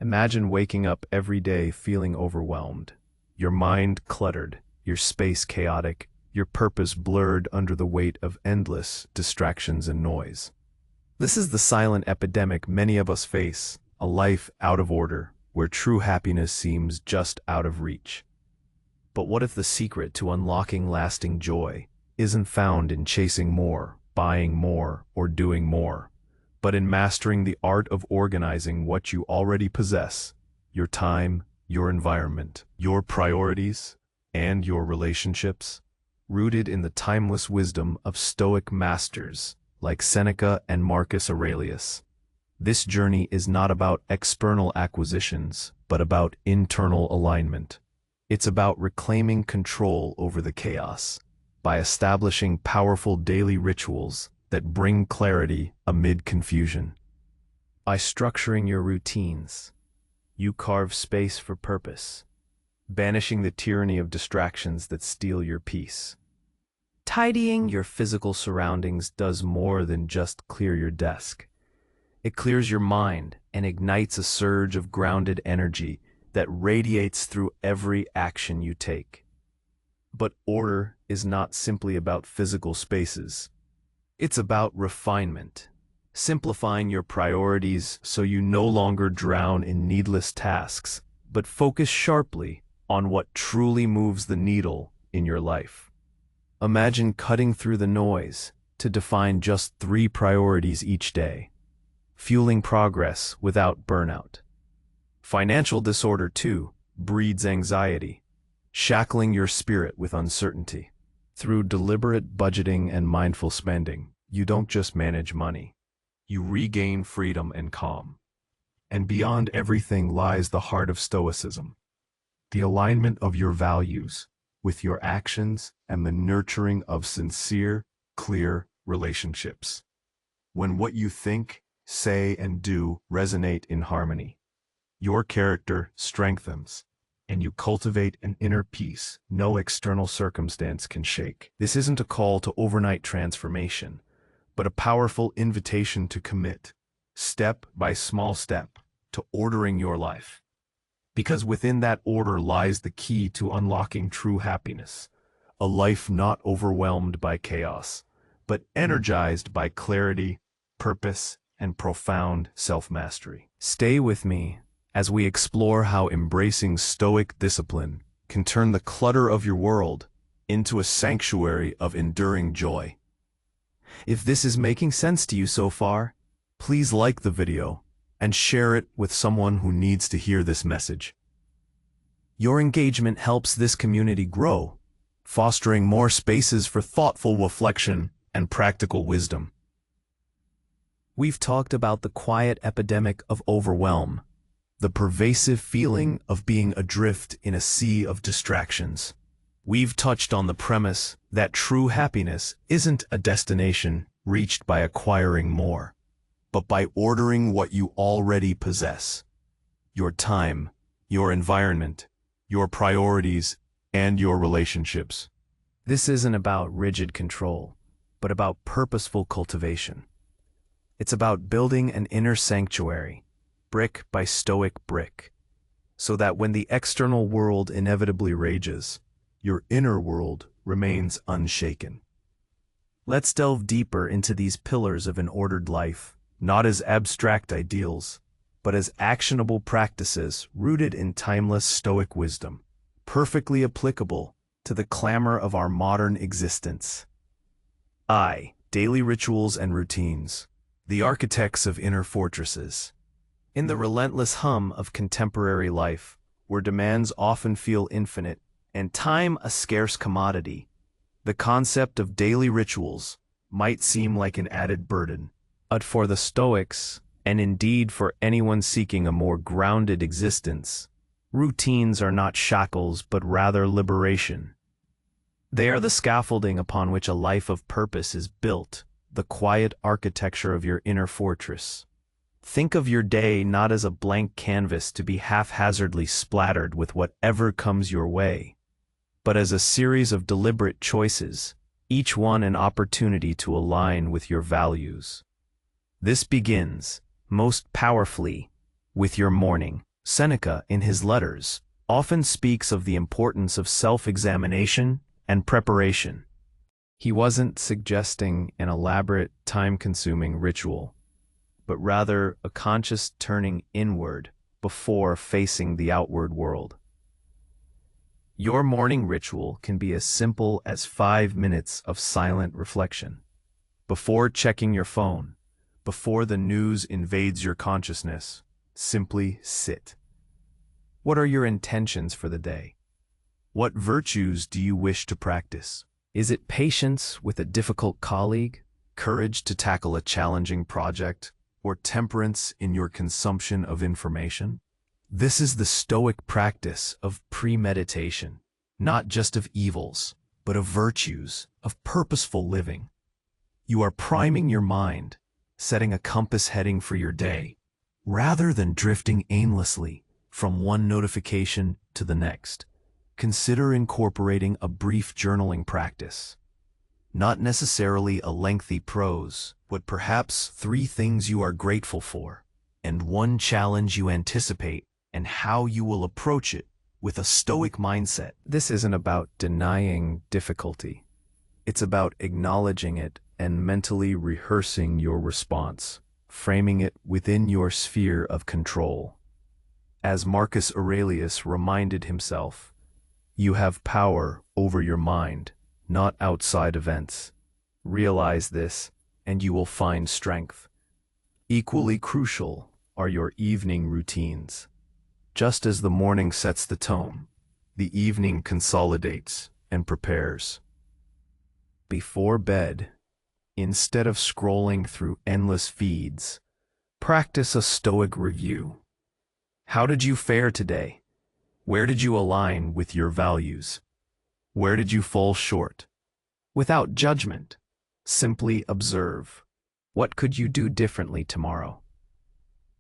Imagine waking up every day feeling overwhelmed, your mind cluttered, your space chaotic, your purpose blurred under the weight of endless distractions and noise. This is the silent epidemic many of us face, a life out of order, where true happiness seems just out of reach. But what if the secret to unlocking lasting joy isn't found in chasing more, buying more, or doing more, but in mastering the art of organizing what you already possess: your time, your environment, your priorities, and your relationships, rooted in the timeless wisdom of Stoic masters like Seneca and Marcus Aurelius. This journey is not about external acquisitions, but about internal alignment. It's about reclaiming control over the chaos by establishing powerful daily rituals that bring clarity amid confusion. By structuring your routines, you carve space for purpose, banishing the tyranny of distractions that steal your peace. Tidying your physical surroundings does more than just clear your desk. It clears your mind and ignites a surge of grounded energy that radiates through every action you take. But order is not simply about physical spaces. It's about refinement, simplifying your priorities so you no longer drown in needless tasks, but focus sharply on what truly moves the needle in your life. Imagine cutting through the noise to define just 3 priorities each day, fueling progress without burnout. Financial disorder, too, breeds anxiety, shackling your spirit with uncertainty. Through deliberate budgeting and mindful spending, you don't just manage money. You regain freedom and calm. And beyond everything lies the heart of Stoicism: the alignment of your values with your actions and the nurturing of sincere, clear relationships. When what you think, say, and do resonate in harmony, your character strengthens, and you cultivate an inner peace no external circumstance can shake. This isn't a call to overnight transformation, but a powerful invitation to commit, step by small step, to ordering your life. Because within that order lies the key to unlocking true happiness, a life not overwhelmed by chaos, but energized by clarity, purpose, and profound self-mastery. Stay with me as we explore how embracing Stoic discipline can turn the clutter of your world into a sanctuary of enduring joy. If this is making sense to you so far, please like the video and share it with someone who needs to hear this message. Your engagement helps this community grow, fostering more spaces for thoughtful reflection and practical wisdom. We've talked about the quiet epidemic of overwhelm, the pervasive feeling of being adrift in a sea of distractions. We've touched on the premise that true happiness isn't a destination reached by acquiring more, but by ordering what you already possess: your time, your environment, your priorities, and your relationships. This isn't about rigid control, but about purposeful cultivation. It's about building an inner sanctuary, brick by Stoic brick, so that when the external world inevitably rages, your inner world remains unshaken. Let's delve deeper into these pillars of an ordered life, not as abstract ideals, but as actionable practices rooted in timeless Stoic wisdom, perfectly applicable to the clamor of our modern existence. Daily rituals and routines, the architects of inner fortresses. In the relentless hum of contemporary life, where demands often feel infinite and time a scarce commodity, the concept of daily rituals might seem like an added burden. But for the Stoics, and indeed for anyone seeking a more grounded existence, routines are not shackles but rather liberation. They are the scaffolding upon which a life of purpose is built, the quiet architecture of your inner fortress. Think of your day not as a blank canvas to be haphazardly splattered with whatever comes your way, but as a series of deliberate choices, each one an opportunity to align with your values. This begins, most powerfully, with your morning. Seneca, in his letters, often speaks of the importance of self-examination and preparation. He wasn't suggesting an elaborate, time-consuming ritual, but rather a conscious turning inward before facing the outward world. Your morning ritual can be as simple as 5 minutes of silent reflection. Before checking your phone, before the news invades your consciousness, simply sit. What are your intentions for the day? What virtues do you wish to practice? Is it patience with a difficult colleague, courage to tackle a challenging project, or temperance in your consumption of information? This is the Stoic practice of premeditation, not just of evils, but of virtues, of purposeful living. You are priming your mind, setting a compass heading for your day, rather than drifting aimlessly from one notification to the next. Consider incorporating a brief journaling practice. Not necessarily a lengthy prose, but perhaps 3 things you are grateful for, and 1 challenge you anticipate, and how you will approach it with a Stoic mindset. This isn't about denying difficulty. It's about acknowledging it and mentally rehearsing your response, framing it within your sphere of control. As Marcus Aurelius reminded himself, you have power over your mind, not outside events. Realize this, and you will find strength. Equally crucial are your evening routines. Just as the morning sets the tone, the evening consolidates and prepares. Before bed, instead of scrolling through endless feeds, practice a Stoic review. How did you fare today? Where did you align with your values? Where did you fall short? Without judgment, simply observe. What could you do differently tomorrow?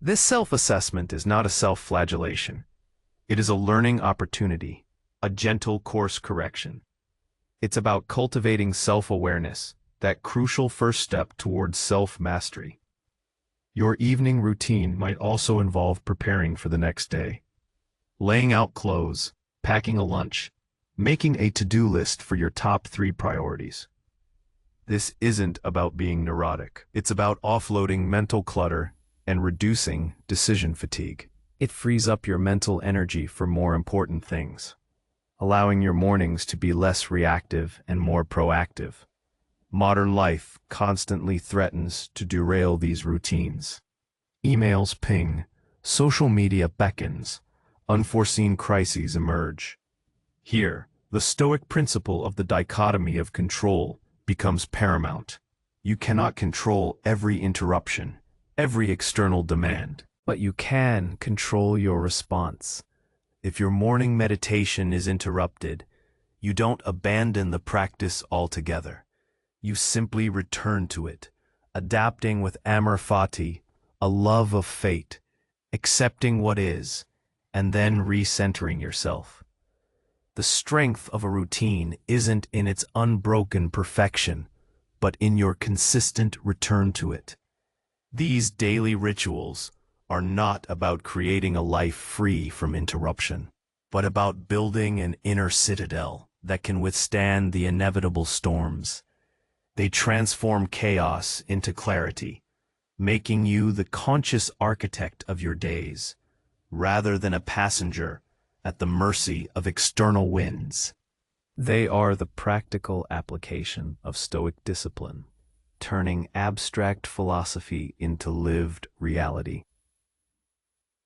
This self-assessment is not a self-flagellation. It is a learning opportunity, a gentle course correction. It's about cultivating self-awareness, that crucial first step towards self-mastery. Your evening routine might also involve preparing for the next day. Laying out clothes, packing a lunch, making a to-do list for your top 3 priorities. This isn't about being neurotic. It's about offloading mental clutter and reducing decision fatigue. It frees up your mental energy for more important things, allowing your mornings to be less reactive and more proactive. Modern life constantly threatens to derail these routines. Emails ping, social media beckons, unforeseen crises emerge. Here, the Stoic principle of the dichotomy of control becomes paramount. You cannot control every interruption, every external demand, but you can control your response. If your morning meditation is interrupted, you don't abandon the practice altogether. You simply return to it, adapting with amor fati, a love of fate, accepting what is, and then recentering yourself. The strength of a routine isn't in its unbroken perfection, but in your consistent return to it. These daily rituals are not about creating a life free from interruption, but about building an inner citadel that can withstand the inevitable storms. They transform chaos into clarity, making you the conscious architect of your days, rather than a passenger at the mercy of external winds. They are the practical application of Stoic discipline, turning abstract philosophy into lived reality.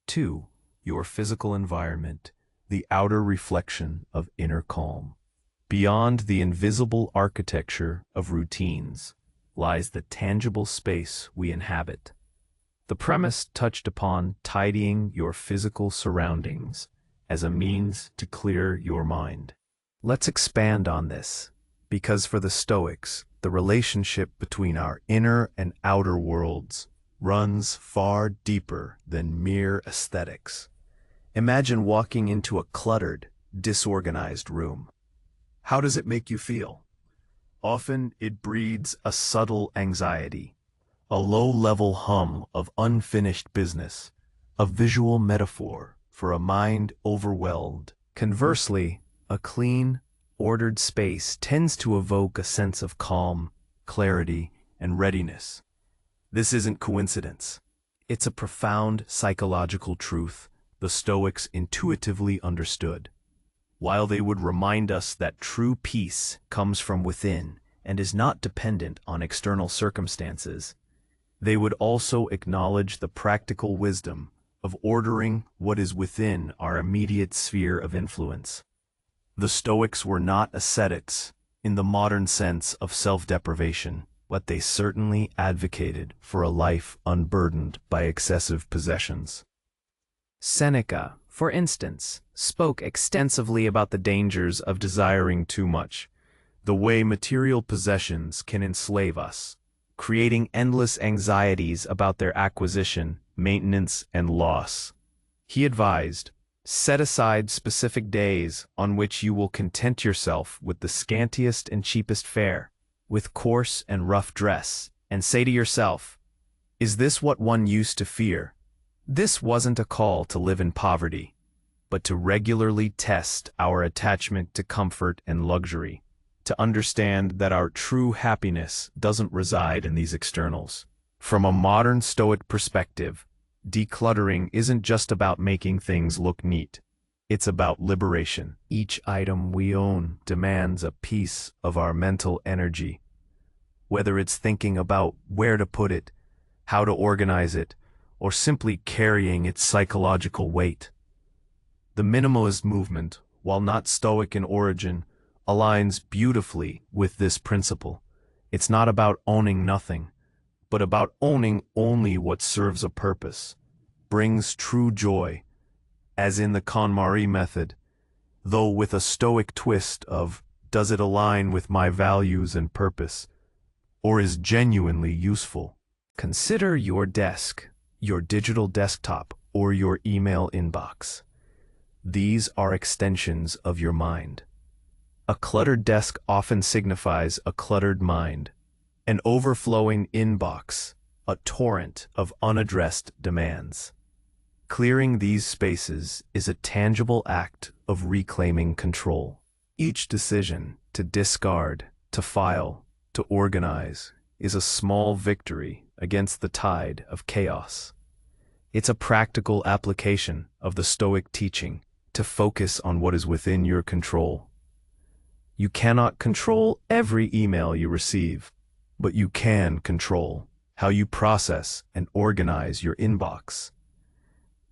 2. Your physical environment, the outer reflection of inner calm. Beyond the invisible architecture of routines lies the tangible space we inhabit. The premise touched upon tidying your physical surroundings as a means to clear your mind. Let's expand on this, because for the Stoics, the relationship between our inner and outer worlds runs far deeper than mere aesthetics. Imagine walking into a cluttered, disorganized room. How does it make you feel? Often it breeds a subtle anxiety, a low-level hum of unfinished business, a visual metaphor for a mind overwhelmed. Conversely, a clean, ordered space tends to evoke a sense of calm, clarity, and readiness. This isn't coincidence. It's a profound psychological truth the Stoics intuitively understood. While they would remind us that true peace comes from within and is not dependent on external circumstances, they would also acknowledge the practical wisdom of ordering what is within our immediate sphere of influence. The Stoics were not ascetics in the modern sense of self-deprivation, but they certainly advocated for a life unburdened by excessive possessions. Seneca, for instance, spoke extensively about the dangers of desiring too much, the way material possessions can enslave us, creating endless anxieties about their acquisition, maintenance, and loss. He advised, set aside specific days on which you will content yourself with the scantiest and cheapest fare, with coarse and rough dress, and say to yourself, is this what one used to fear? This wasn't a call to live in poverty, but to regularly test our attachment to comfort and luxury, to understand that our true happiness doesn't reside in these externals. From a modern Stoic perspective, decluttering isn't just about making things look neat. It's about liberation. Each item we own demands a piece of our mental energy. Whether it's thinking about where to put it, how to organize it, or simply carrying its psychological weight. The minimalist movement, while not Stoic in origin, aligns beautifully with this principle. It's not about owning nothing, but about owning only what serves a purpose, brings true joy, as in the KonMari method, though with a Stoic twist of, does it align with my values and purpose, or is genuinely useful? Consider your desk, your digital desktop, or your email inbox. These are extensions of your mind. A cluttered desk often signifies a cluttered mind, an overflowing inbox, a torrent of unaddressed demands. Clearing these spaces is a tangible act of reclaiming control. Each decision to discard, to file, to organize is a small victory against the tide of chaos. It's a practical application of the Stoic teaching to focus on what is within your control. You cannot control every email you receive, but you can control how you process and organize your inbox.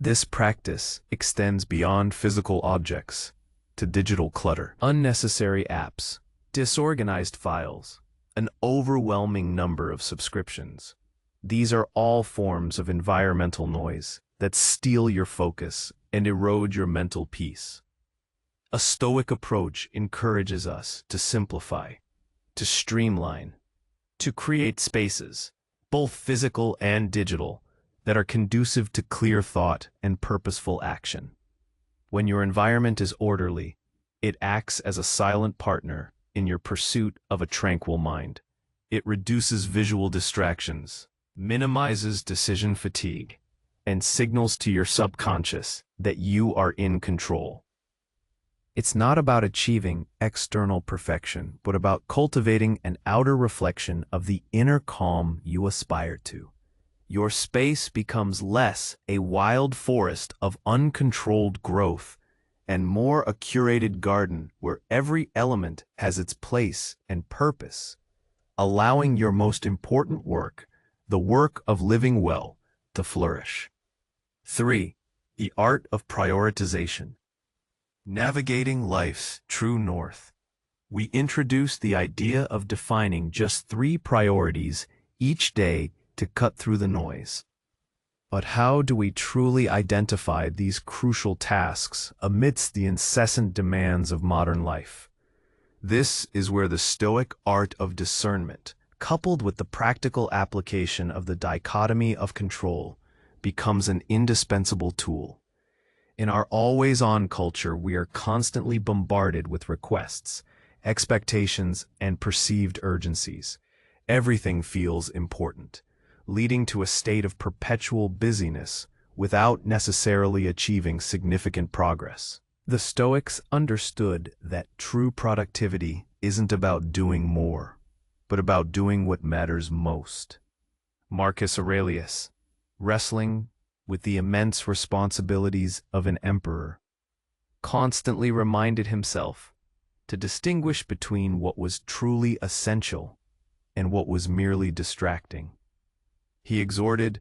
This practice extends beyond physical objects to digital clutter. Unnecessary apps, disorganized files, an overwhelming number of subscriptions. These are all forms of environmental noise that steal your focus and erode your mental peace. A Stoic approach encourages us to simplify, to streamline, to create spaces, both physical and digital, that are conducive to clear thought and purposeful action. When your environment is orderly, it acts as a silent partner in your pursuit of a tranquil mind. It reduces visual distractions, minimizes decision fatigue, and signals to your subconscious that you are in control. It's not about achieving external perfection, but about cultivating an outer reflection of the inner calm you aspire to. Your space becomes less a wild forest of uncontrolled growth and more a curated garden where every element has its place and purpose, allowing your most important work, the work of living well, to flourish. 3. The art of prioritization. Navigating life's true north. We introduce the idea of defining just 3 priorities each day to cut through the noise. But how do we truly identify these crucial tasks amidst the incessant demands of modern life? This is where the Stoic art of discernment, coupled with the practical application of the dichotomy of control, becomes an indispensable tool. In our always-on culture, we are constantly bombarded with requests, expectations, and perceived urgencies. Everything feels important, leading to a state of perpetual busyness without necessarily achieving significant progress. The Stoics understood that true productivity isn't about doing more, but about doing what matters most. Marcus Aurelius, wrestling with the immense responsibilities of an emperor, constantly reminded himself to distinguish between what was truly essential and what was merely distracting. He exhorted,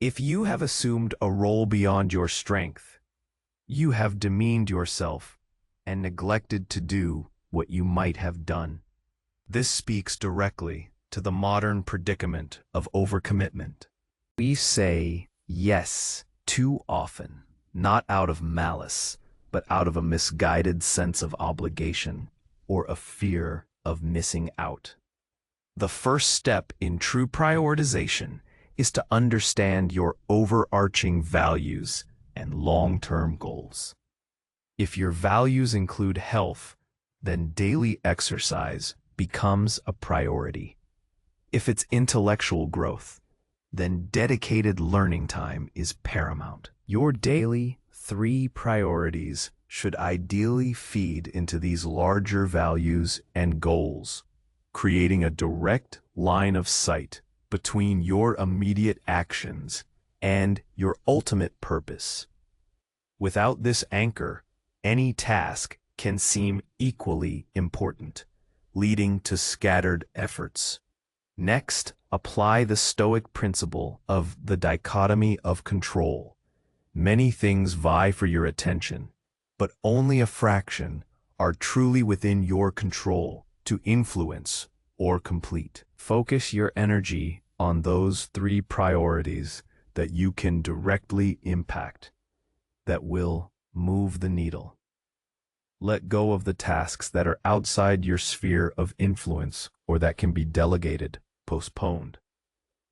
"If you have assumed a role beyond your strength, you have demeaned yourself and neglected to do what you might have done." This speaks directly to the modern predicament of overcommitment. We say yes too often, not out of malice, but out of a misguided sense of obligation or a fear of missing out. The first step in true prioritization is to understand your overarching values and long-term goals. If your values include health, then daily exercise becomes a priority. If it's intellectual growth, then dedicated learning time is paramount. Your daily 3 priorities should ideally feed into these larger values and goals, creating a direct line of sight between your immediate actions and your ultimate purpose. Without this anchor, any task can seem equally important, leading to scattered efforts. Next, apply the Stoic principle of the dichotomy of control. Many things vie for your attention, but only a fraction are truly within your control to influence or complete. Focus your energy on those 3 priorities that you can directly impact, that will move the needle. Let go of the tasks that are outside your sphere of influence or that can be delegated, postponed,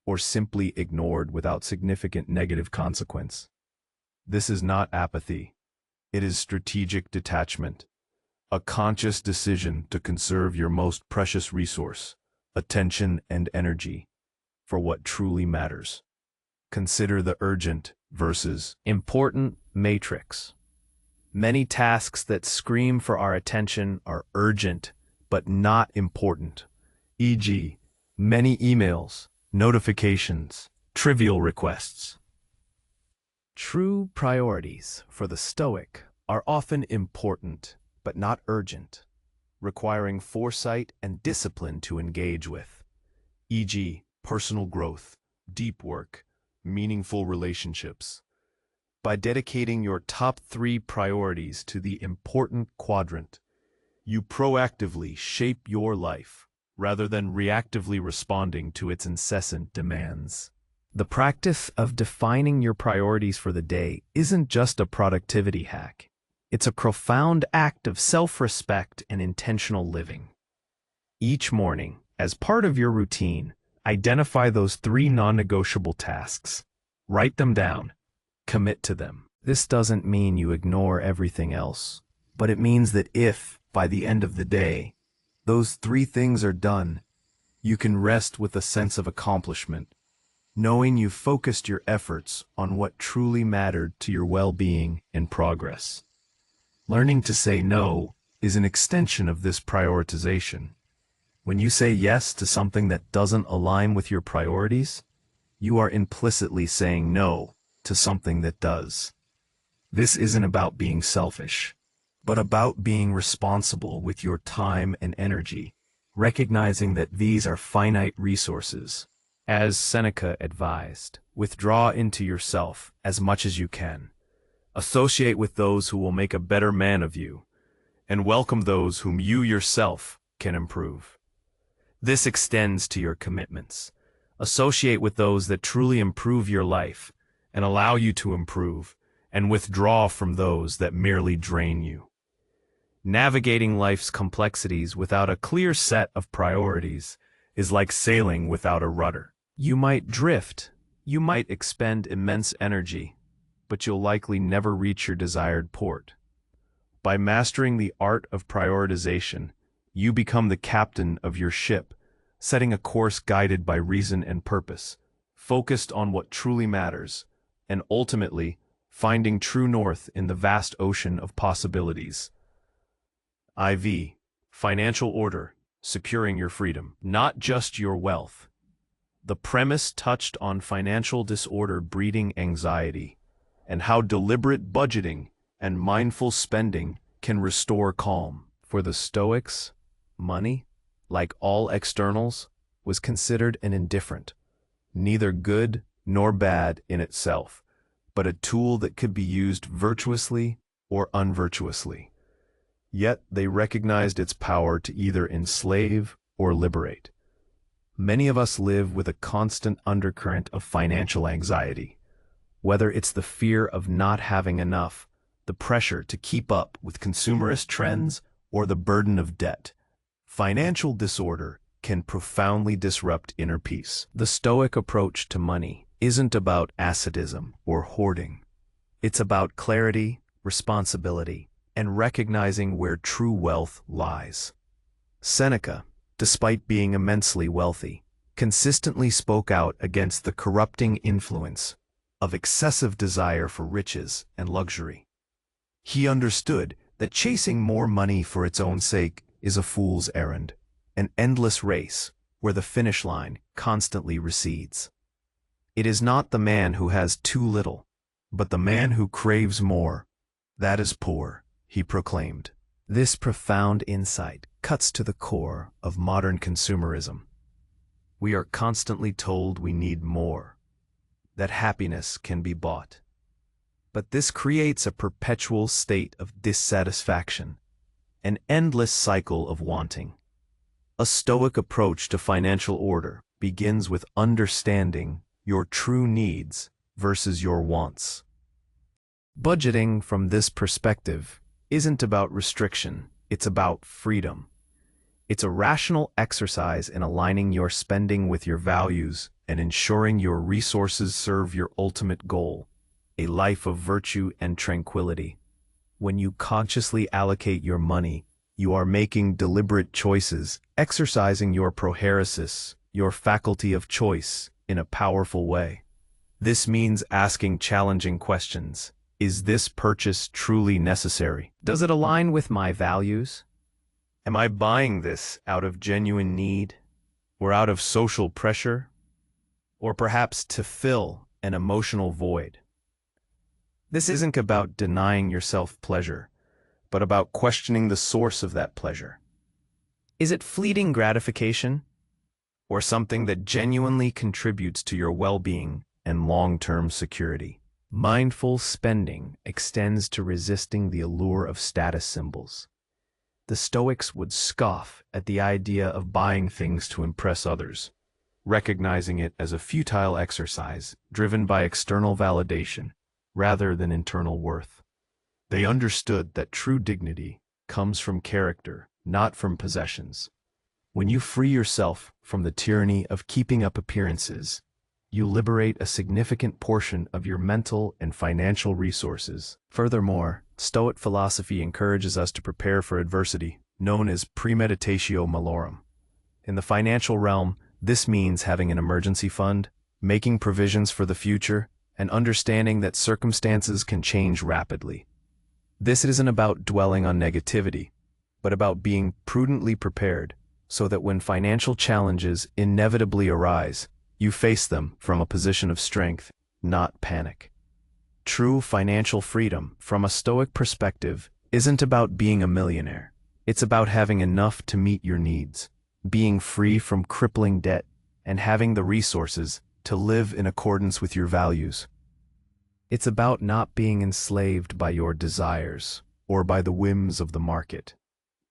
or simply ignored without significant negative consequence. This is not apathy. It is strategic detachment, a conscious decision to conserve your most precious resource, attention and energy, for what truly matters. Consider the urgent versus important matrix. Many tasks that scream for our attention are urgent but not important, e.g., many emails, notifications, trivial requests. True priorities for the Stoic are often important but not urgent, requiring foresight and discipline to engage with, e.g., personal growth, deep work, meaningful relationships. By dedicating your top 3 priorities to the important quadrant, you proactively shape your life rather than reactively responding to its incessant demands. The practice of defining your priorities for the day isn't just a productivity hack. It's a profound act of self-respect and intentional living. Each morning, as part of your routine, identify those 3 non-negotiable tasks. Write them down. Commit to them. This doesn't mean you ignore everything else, but it means that if, by the end of the day, those 3 things are done, you can rest with a sense of accomplishment, knowing you've focused your efforts on what truly mattered to your well-being and progress. Learning to say no is an extension of this prioritization. When you say yes to something that doesn't align with your priorities, you are implicitly saying no to something that does. This isn't about being selfish, but about being responsible with your time and energy, recognizing that these are finite resources. As Seneca advised, withdraw into yourself as much as you can. Associate with those who will make a better man of you, and welcome those whom you yourself can improve. This extends to your commitments. Associate with those that truly improve your life and allow you to improve, and withdraw from those that merely drain you. Navigating life's complexities without a clear set of priorities is like sailing without a rudder. You might drift, you might expend immense energy, but you'll likely never reach your desired port. By mastering the art of prioritization, you become the captain of your ship, setting a course guided by reason and purpose, focused on what truly matters, and ultimately, finding true north in the vast ocean of possibilities. IV. Financial order, securing your freedom, not just your wealth. The premise touched on financial disorder breeding anxiety, and how deliberate budgeting and mindful spending can restore calm. For the Stoics, money, like all externals, was considered an indifferent, neither good nor bad in itself, but a tool that could be used virtuously or unvirtuously. Yet they recognized its power to either enslave or liberate. Many of us live with a constant undercurrent of financial anxiety, whether it's the fear of not having enough, the pressure to keep up with consumerist trends, or the burden of debt. Financial disorder can profoundly disrupt inner peace. The Stoic approach to money isn't about asceticism or hoarding. It's about clarity, responsibility, and recognizing where true wealth lies. Seneca, despite being immensely wealthy, consistently spoke out against the corrupting influence of excessive desire for riches and luxury. He understood that chasing more money for its own sake is a fool's errand, an endless race where the finish line constantly recedes. It is not the man who has too little, but the man who craves more. That is poor, he proclaimed. This profound insight cuts to the core of modern consumerism. We are constantly told we need more, that happiness can be bought. But this creates a perpetual state of dissatisfaction, an endless cycle of wanting. A Stoic approach to financial order begins with understanding your true needs versus your wants. Budgeting from this perspective isn't about restriction, it's about freedom. It's a rational exercise in aligning your spending with your values and ensuring your resources serve your ultimate goal, a life of virtue and tranquility. When you consciously allocate your money, you are making deliberate choices, exercising your prohairesis, your faculty of choice, in a powerful way. This means asking challenging questions. Is this purchase truly necessary? Does it align with my values? Am I buying this out of genuine need, or out of social pressure, or perhaps to fill an emotional void? This isn't about denying yourself pleasure, but about questioning the source of that pleasure. Is it fleeting gratification, or something that genuinely contributes to your well-being and long-term security? Mindful spending extends to resisting the allure of status symbols. The Stoics would scoff at the idea of buying things to impress others, recognizing it as a futile exercise driven by external validation rather than internal worth. They understood that true dignity comes from character, not from possessions. When you free yourself from the tyranny of keeping up appearances, you liberate a significant portion of your mental and financial resources. Furthermore, Stoic philosophy encourages us to prepare for adversity, known as premeditatio malorum. In the financial realm, this means having an emergency fund, making provisions for the future, and understanding that circumstances can change rapidly. This isn't about dwelling on negativity, but about being prudently prepared so that when financial challenges inevitably arise, you face them from a position of strength, not panic. True financial freedom, from a Stoic perspective, isn't about being a millionaire. It's about having enough to meet your needs, being free from crippling debt, and having the resources to live in accordance with your values. It's about not being enslaved by your desires or by the whims of the market.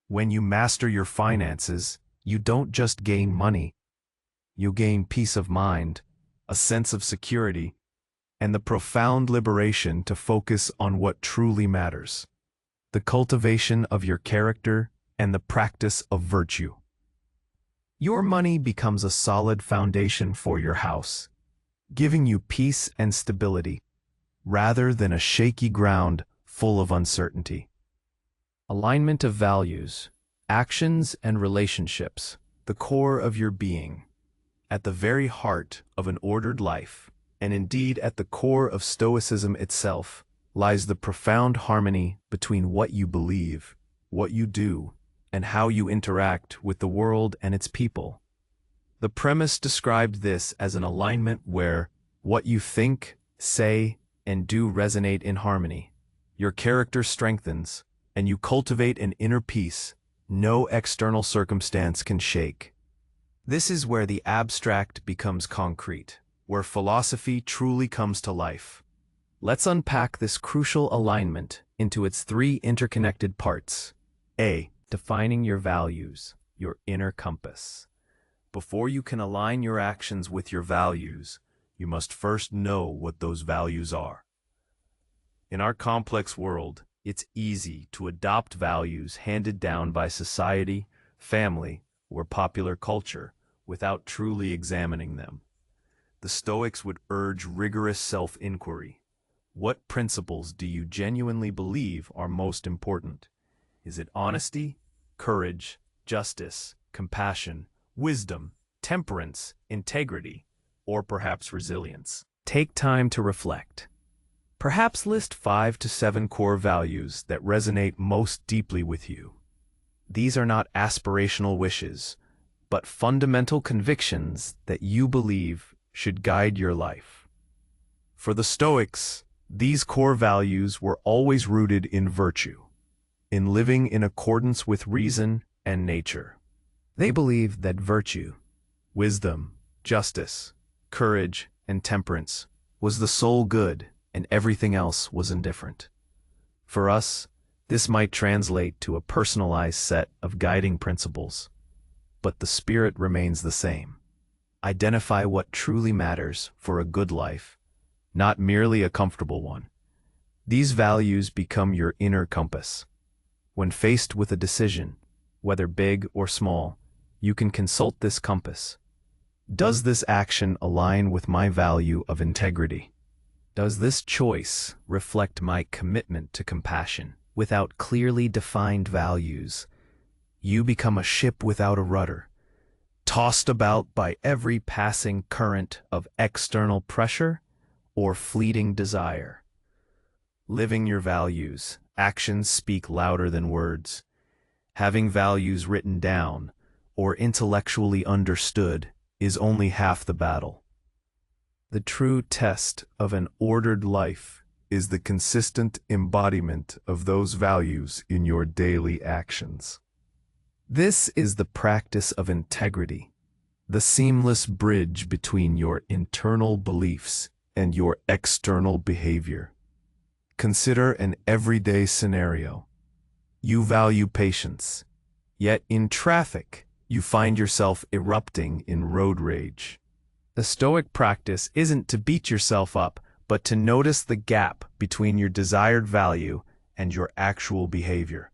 When you master your finances, you don't just gain money. You gain peace of mind, a sense of security, and the profound liberation to focus on what truly matters: the cultivation of your character and the practice of virtue. Your money becomes a solid foundation for your house, giving you peace and stability, rather than a shaky ground full of uncertainty. Alignment of values, actions, and relationships, the core of your being. At the very heart of an ordered life And indeed, at the core of Stoicism itself lies the profound harmony between what you believe, what you do, and how you interact with the world and its people. The premise described this as an alignment where what you think, say, and do resonate in harmony. Your character strengthens, and you cultivate an inner peace no external circumstance can shake. This is where the abstract becomes concrete, where philosophy truly comes to life. Let's unpack this crucial alignment into its three interconnected parts. A. Defining your values, your inner compass. Before you can align your actions with your values, you must first know what those values are. In our complex world, it's easy to adopt values handed down by society, family, or popular culture without truly examining them. The Stoics would urge rigorous self-inquiry. What principles do you genuinely believe are most important? Is it honesty, courage, justice, compassion, wisdom, temperance, integrity, or perhaps resilience? Take time to reflect. Perhaps list 5 to 7 core values that resonate most deeply with you. These are not aspirational wishes, but fundamental convictions that you believe should guide your life. For the Stoics, these core values were always rooted in virtue, in living in accordance with reason and nature. They believed that virtue, wisdom, justice, courage, and temperance was the sole good, and everything else was indifferent. For us, this might translate to a personalized set of guiding principles, but the spirit remains the same. Identify what truly matters for a good life, not merely a comfortable one. These values become your inner compass. When faced with a decision, whether big or small, you can consult this compass. Does this action align with my value of integrity? Does this choice reflect my commitment to compassion? Without clearly defined values, you become a ship without a rudder, tossed about by every passing current of external pressure or fleeting desire. Living your values, actions speak louder than words. Having values written down or intellectually understood is only half the battle. The true test of an ordered life is the consistent embodiment of those values in your daily actions. This is the practice of integrity, the seamless bridge between your internal beliefs and your external behavior. Consider an everyday scenario. You value patience, yet in traffic, you find yourself erupting in road rage. The Stoic practice isn't to beat yourself up, but to notice the gap between your desired value and your actual behavior.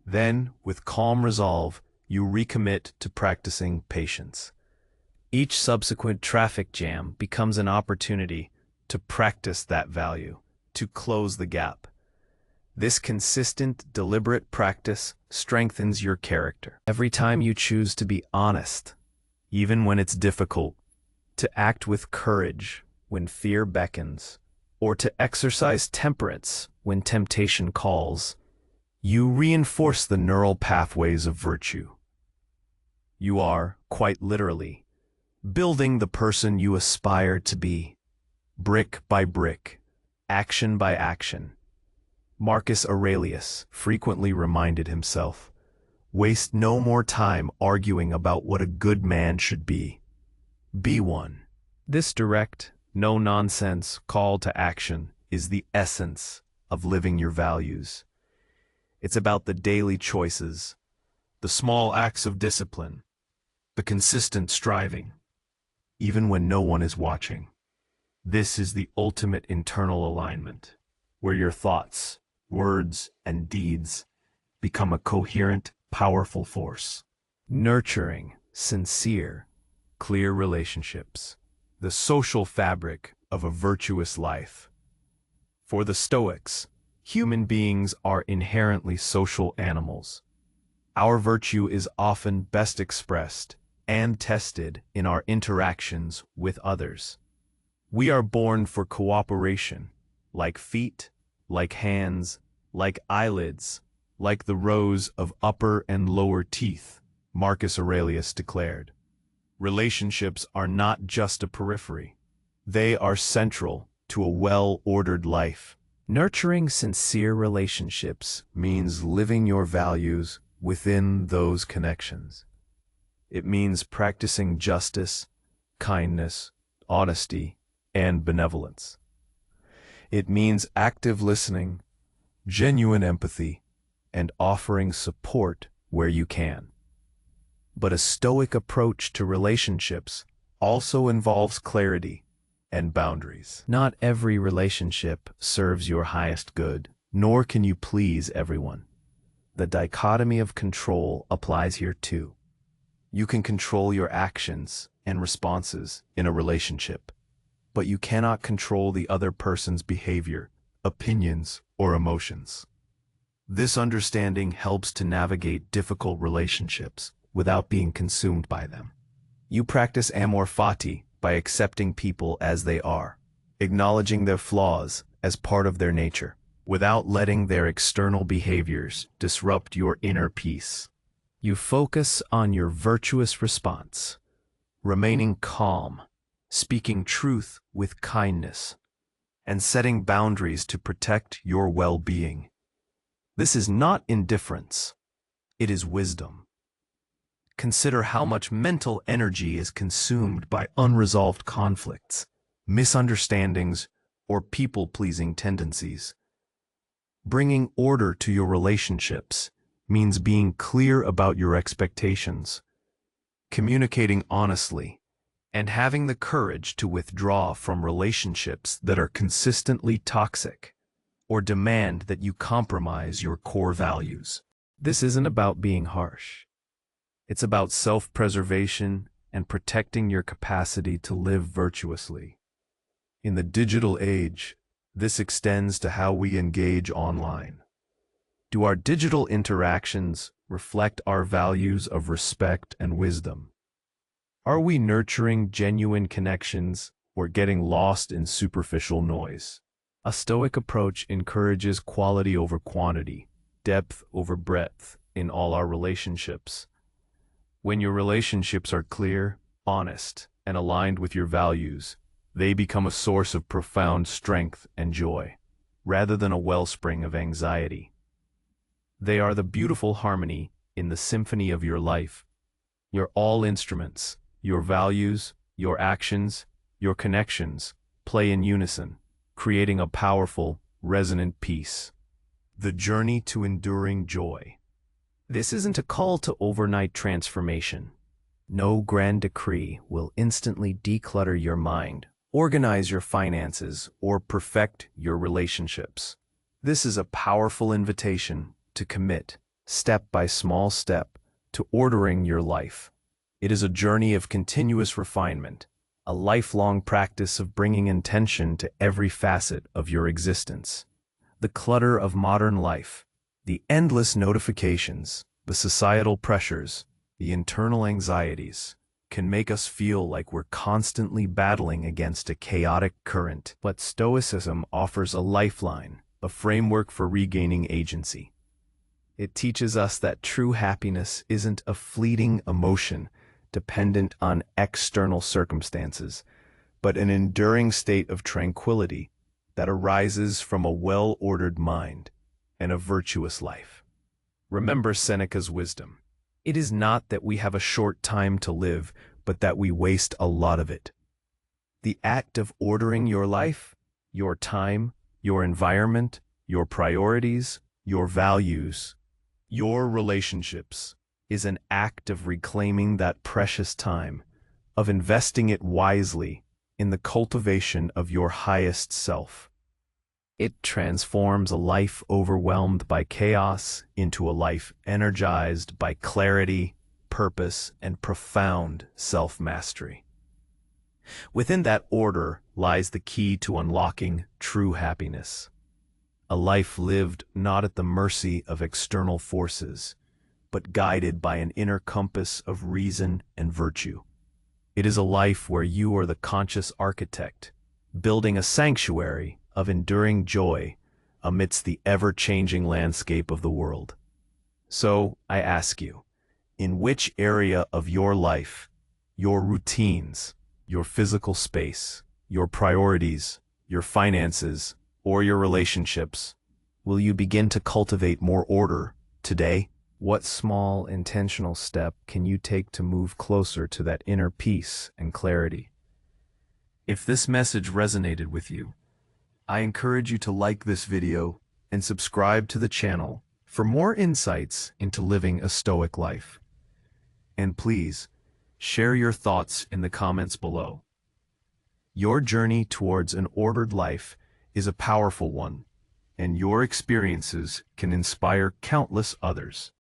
Then, with calm resolve, you recommit to practicing patience. Each subsequent traffic jam becomes an opportunity to practice that value, to close the gap. This consistent, deliberate practice strengthens your character. Every time you choose to be honest, even when it's difficult, to act with courage when fear beckons, or to exercise temperance when temptation calls, you reinforce the neural pathways of virtue. You are, quite literally, building the person you aspire to be, brick by brick, action by action. Marcus Aurelius frequently reminded himself, "Waste no more time arguing about what a good man should be. Be one." This direct, no-nonsense call to action is the essence of living your values. It's about the daily choices, the small acts of discipline, the consistent striving, even when no one is watching. This is the ultimate internal alignment, where your thoughts, words, and deeds become a coherent, powerful force. Nurturing, sincere, clear relationships, the social fabric of a virtuous life. For the Stoics, human beings are inherently social animals. Our virtue is often best expressed and tested in our interactions with others. We are born for cooperation, like feet, like hands, like eyelids, like the rows of upper and lower teeth, Marcus Aurelius declared. Relationships are not just a periphery. They are central to a well-ordered life. Nurturing sincere relationships means living your values within those connections. It means practicing justice, kindness, honesty, and benevolence. It means active listening, genuine empathy, and offering support where you can. But a Stoic approach to relationships also involves clarity and boundaries. Not every relationship serves your highest good, nor can you please everyone. The dichotomy of control applies here too. You can control your actions and responses in a relationship, but you cannot control the other person's behavior, opinions, or emotions. This understanding helps to navigate difficult relationships without being consumed by them. You practice amor fati by accepting people as they are, acknowledging their flaws as part of their nature, without letting their external behaviors disrupt your inner peace. You focus on your virtuous response, remaining calm, speaking truth with kindness, and setting boundaries to protect your well-being. This is not indifference, it is wisdom. Consider how much mental energy is consumed by unresolved conflicts, misunderstandings, or people-pleasing tendencies. Bringing order to your relationships means being clear about your expectations, communicating honestly, and having the courage to withdraw from relationships that are consistently toxic or demand that you compromise your core values. This isn't about being harsh. It's about self-preservation and protecting your capacity to live virtuously. In the digital age, this extends to how we engage online. Do our digital interactions reflect our values of respect and wisdom? Are we nurturing genuine connections or getting lost in superficial noise? A Stoic approach encourages quality over quantity, depth over breadth in all our relationships. When your relationships are clear, honest, and aligned with your values, they become a source of profound strength and joy, rather than a wellspring of anxiety. They are the beautiful harmony in the symphony of your life. Your all instruments, your values, your actions, your connections, play in unison, creating a powerful, resonant piece. The journey to enduring joy. This isn't a call to overnight transformation. No grand decree will instantly declutter your mind, organize your finances, or perfect your relationships. This is a powerful invitation to commit, step by small step, to ordering your life. It is a journey of continuous refinement, a lifelong practice of bringing intention to every facet of your existence. The clutter of modern life, the endless notifications, the societal pressures, the internal anxieties, can make us feel like we're constantly battling against a chaotic current. But Stoicism offers a lifeline, a framework for regaining agency. It teaches us that true happiness isn't a fleeting emotion dependent on external circumstances, but an enduring state of tranquility that arises from a well-ordered mind and a virtuous life. Remember Seneca's wisdom. It is not that we have a short time to live, but that we waste a lot of it. The act of ordering your life, your time, your environment, your priorities, your values, your relationships, is an act of reclaiming that precious time, of investing it wisely in the cultivation of your highest self. It transforms a life overwhelmed by chaos into a life energized by clarity, purpose, and profound self-mastery. Within that order lies the key to unlocking true happiness. A life lived not at the mercy of external forces, but guided by an inner compass of reason and virtue. It is a life where you are the conscious architect, building a sanctuary of enduring joy amidst the ever-changing landscape of the world. So, I ask you, in which area of your life, your routines, your physical space, your priorities, your finances, or your relationships, will you begin to cultivate more order today? What small, intentional step can you take to move closer to that inner peace and clarity? If this message resonated with you, I encourage you to like this video and subscribe to the channel for more insights into living a Stoic life. And please, share your thoughts in the comments below. Your journey towards an ordered life is a powerful one, and your experiences can inspire countless others.